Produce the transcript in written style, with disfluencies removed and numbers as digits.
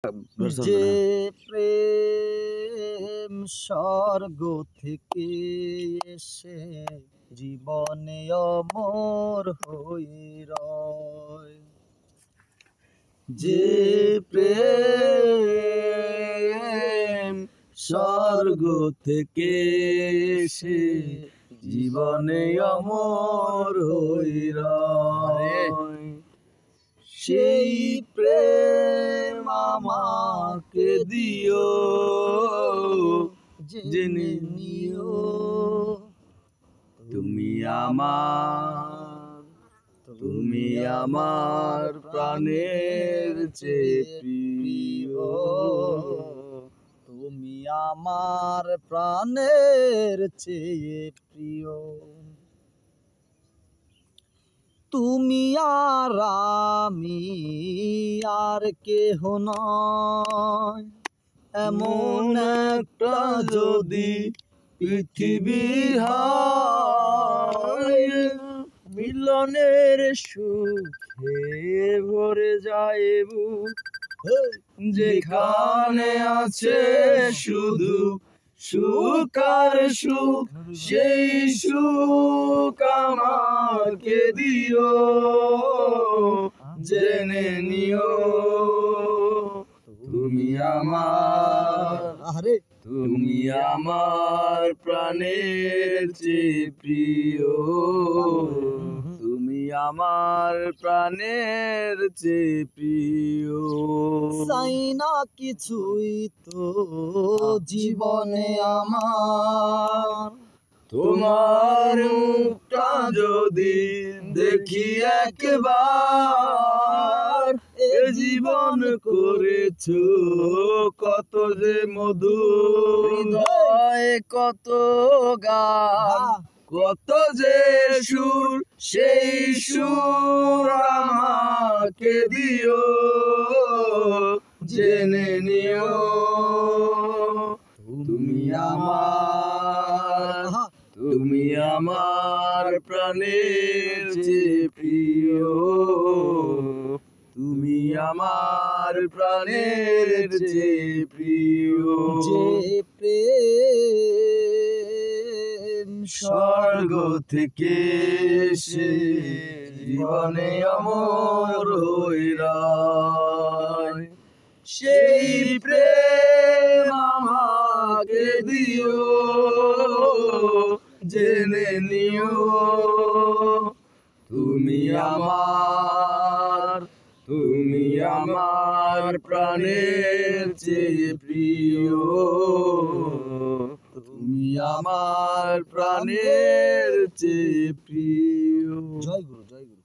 যে প্রেম স্বর্গ থেকে এসে জীবনে অমর হয়ে রয়, যে প্রেম স্বর্গ থেকে এসে জীবনে অমর হয়ে রয়, সেই প্রেম আমাকে দিও, জেনে নিও তুমি আমার প্রাণের চেয়ে প্রিয়, তুমি আমার প্রাণের চেয়ে প্রিয়। তুমি আর আমি আর কেহ নয়, এমন একটা যদি পৃথিবী হয়, মিলনের সুখে ভরে যায় বুক, যেখানে আছে শুধু সুখ আর সুখ, সেই সুখ আমাকে দিও, জেনে নিও তুমি আমার প্রাণের চেয়ে প্রিয়, তুমি আমার প্রাণের চেয়ে প্রিয়। চাই না কিছুই তো জীবনে আমার, তোমার মুখটা যদি দেখি একবার, এ জীবন করেছো কত যে মধুর, হৃদয়ে কত গান কত যে সুর, সেই সুর আমাকে দিও, জেনে নিও তুমি আমার প্রাণের চেয়ে প্রিয়, তুমি আমার প্রাণের চেয়ে প্রিয়। যে প্রেম স্বর্গ থেকে এসে জীবনে অমর হয়ে রয়, সেই প্রেম আমাকে দিও, জেনে নিও তুমি আমার প্রাণের চেয়ে প্রিয়, তুমি আমার প্রাণের চেয়ে প্রিয়। জয় গুরু, জয় গুরু।